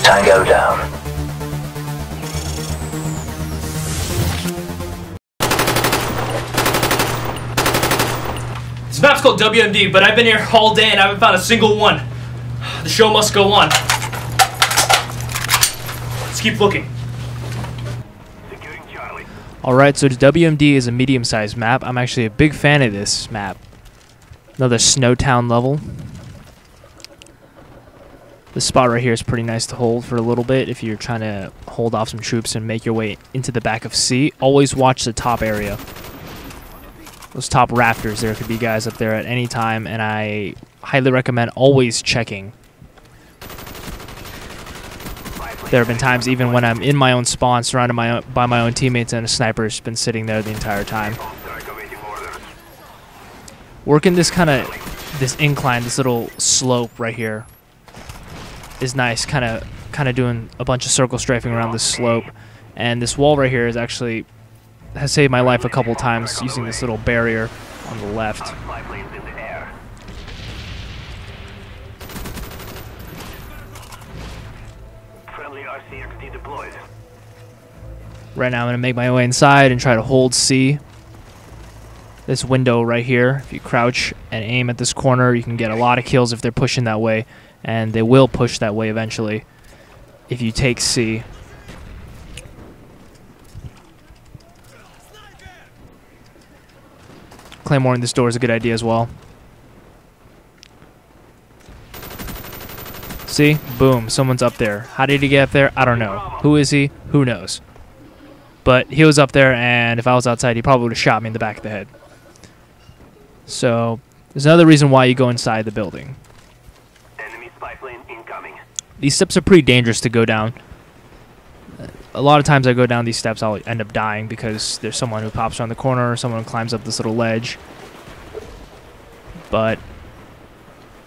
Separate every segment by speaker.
Speaker 1: Tango down.
Speaker 2: This map's called WMD, but I've been here all day and I haven't found a single one. The show must go on. Let's keep looking.
Speaker 3: Alright, so the WMD is a medium-sized map. I'm actually a big fan of this map. Another Snowtown level. This spot right here is pretty nice to hold for a little bit if you're trying to hold off some troops and make your way into the back of C. Always watch the top area. Those top rafters, there could be guys up there at any time, and I highly recommend always checking. There have been times even when I'm in my own spawn, surrounded by my own teammates, and a sniper's been sitting there the entire time. Working this incline, this little slope right here is nice. Kind of doing a bunch of circle strafing around this slope, and this wall right here has saved my life a couple times using this little barrier on the left. Right now I'm going to make my way inside and try to hold C. This window right here, if you crouch and aim at this corner, you can get a lot of kills if they're pushing that way, and they will push that way eventually if you take C. Claymore in this door is a good idea as well. See? Boom. Someone's up there. How did he get up there? I don't know. Who is he? Who knows? But he was up there, and if I was outside, he probably would have shot me in the back of the head. So, there's another reason why you go inside the building.
Speaker 4: Enemy spy plane incoming.
Speaker 3: These steps are pretty dangerous to go down. A lot of times I go down these steps, I'll end up dying because there's someone who pops around the corner or someone who climbs up this little ledge. But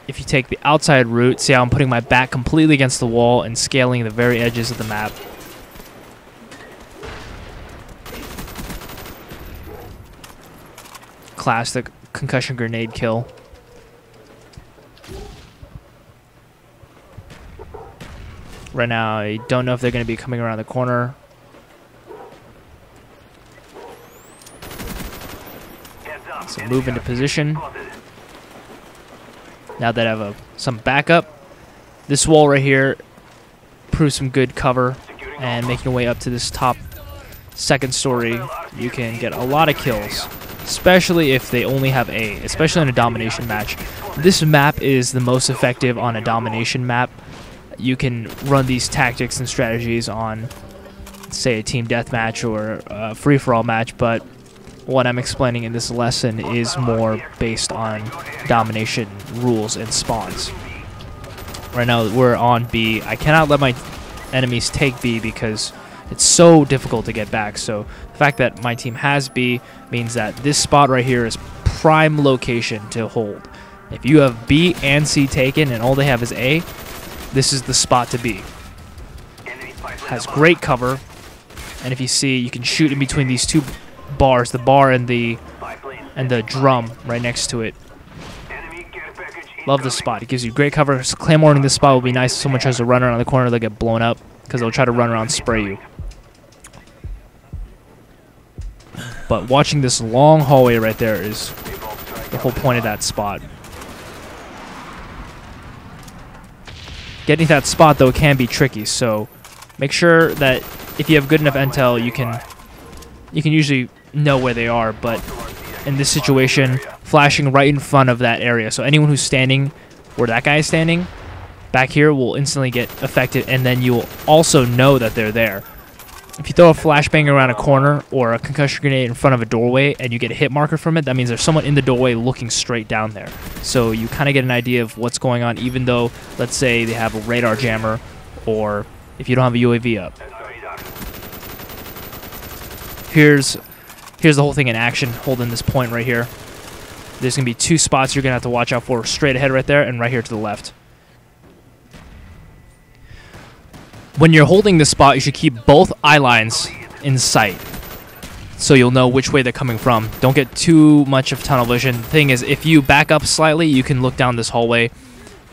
Speaker 3: if you take the outside route, see how I'm putting my back completely against the wall and scaling the very edges of the map. Classic concussion grenade kill. Right now, I don't know if they're going to be coming around the corner. So move into position. Now that I have some backup, this wall right here proves some good cover, and making your way up to this top second story, you can get a lot of kills, especially if they only have A, especially in a domination match. This map is the most effective on a domination map. You can run these tactics and strategies on, say, a team deathmatch or a free-for-all match, but what I'm explaining in this lesson is more based on domination rules and spawns. Right now, we're on B. I cannot let my enemies take B because it's so difficult to get back. So the fact that my team has B means that this spot right here is prime location to hold. If you have B and C taken and all they have is A, this is the spot to be. Has great cover, and if you see, you can shoot in between these two bars, the bar and the drum right next to it. Love this spot. It gives you great cover. Claymore in this spot will be nice if someone tries to run around the corner, they'll get blown up because they'll try to run around and spray you. But watching this long hallway right there is the whole point of that spot. Getting that spot, though, can be tricky, so make sure that if you have good enough intel, you can usually know where they are, but in this situation, flashing right in front of that area. So anyone who's standing where that guy is standing, back here, will instantly get affected, and then you will also know that they're there. If you throw a flashbang around a corner or a concussion grenade in front of a doorway and you get a hit marker from it, that means there's someone in the doorway looking straight down there. So you kind of get an idea of what's going on, even though, let's say, they have a radar jammer, or if you don't have a UAV up. Here's the whole thing in action, holding this point right here. There's going to be two spots you're going to have to watch out for, straight ahead right there and right here to the left. When you're holding this spot, you should keep both eye lines in sight so you'll know which way they're coming from. Don't get too much of tunnel vision. The thing is, if you back up slightly, you can look down this hallway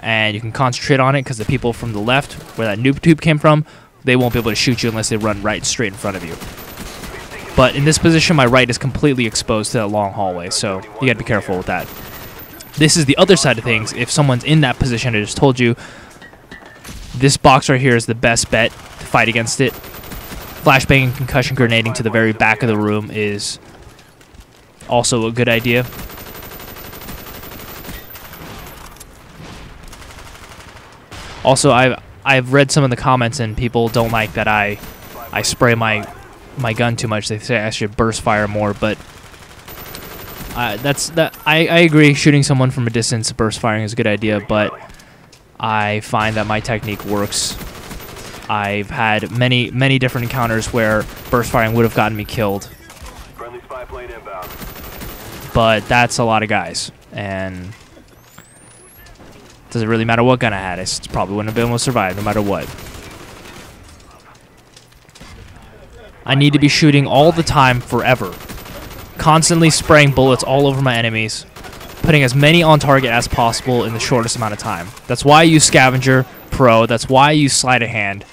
Speaker 3: and you can concentrate on it because the people from the left, where that noob tube came from, they won't be able to shoot you unless they run right straight in front of you. But in this position, my right is completely exposed to that long hallway, so you gotta be careful with that. This is the other side of things. If someone's in that position, I just told you, this box right here is the best bet to fight against it. Flashbang and concussion grenading to the very back of the room is also a good idea. Also, I've read some of the comments and people don't like that I spray my gun too much. They say I should burst fire more, but I agree. Shooting someone from a distance, burst firing is a good idea, but I find that my technique works. I've had many different encounters where burst firing would have gotten me killed,
Speaker 4: Friendly spy plane inbound.
Speaker 3: but that's a lot of guys, and it doesn't really matter what gun I had. I probably wouldn't have been able to survive no matter what. I need to be shooting all the time, forever. Constantly spraying bullets all over my enemies, putting as many on target as possible in the shortest amount of time. That's why I use Scavenger Pro. That's why I use Sleight of Hand.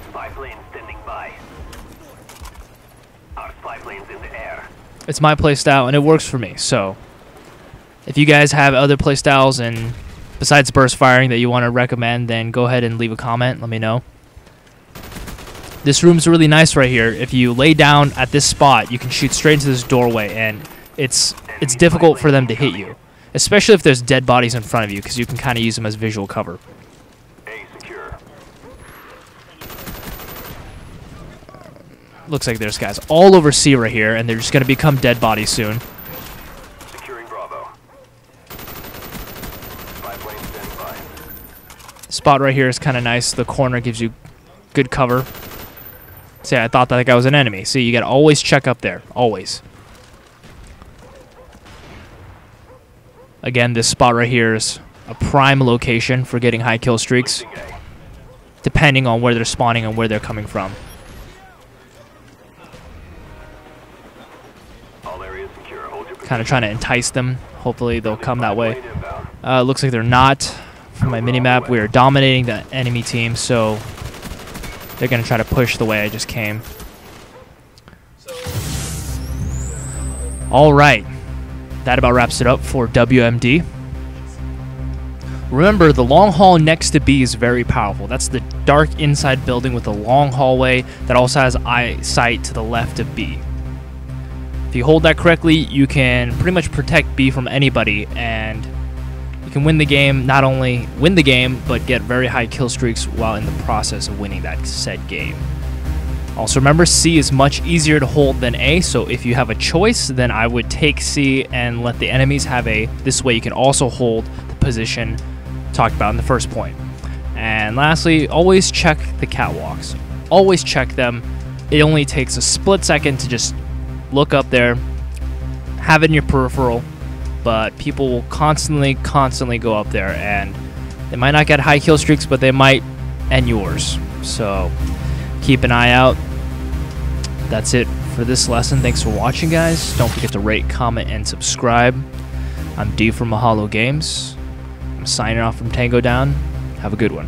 Speaker 4: Spy plane standing by. Our spy plane's in the air.
Speaker 3: It's my playstyle, and it works for me. So, if you guys have other playstyles and besides burst firing that you want to recommend, then go ahead and leave a comment. Let me know. This room's really nice right here. If you lay down at this spot, you can shoot straight into this doorway, and it's difficult for them to hit you, especially if there's dead bodies in front of you, because you can kind of use them as visual cover.
Speaker 4: A secure.
Speaker 3: Looks like there's guys all over C right here, and they're just going to become dead bodies soon.
Speaker 4: Securing Bravo. Spy plane standing by.
Speaker 3: Spot right here is kind of nice. The corner gives you good cover. See, I thought that guy was an enemy. See, you got to always check up there. Always. Again, this spot right here is a prime location for getting high kill streaks, depending on where they're spawning and where they're coming from.
Speaker 4: All areas secure. Hold your
Speaker 3: Kind of trying to entice them. Hopefully they'll come that way.
Speaker 4: plane inbound.
Speaker 3: Looks like they're not. From my minimap, we are dominating the enemy team, so they're going to try to push the way I just came. All right. That about wraps it up for WMD. Remember, the long hall next to B is very powerful. That's the dark inside building with a long hallway that also has eyesight to the left of B. If you hold that correctly, you can pretty much protect B from anybody, and you can win the game. Not only win the game, but get very high kill streaks while in the process of winning that said game. Also remember, C is much easier to hold than A, so if you have a choice, then I would take C and let the enemies have A. This way you can also hold the position talked about in the first point. And lastly, always check the catwalks. Always check them. It only takes a split second to just look up there, have it in your peripheral, but people will constantly go up there, and they might not get high kill streaks, but they might end yours. So keep an eye out. That's it for this lesson. Thanks for watching, guys. Don't forget to rate, comment, and subscribe. I'm D from Mahalo Games. I'm signing off from Tango down. Have a good one.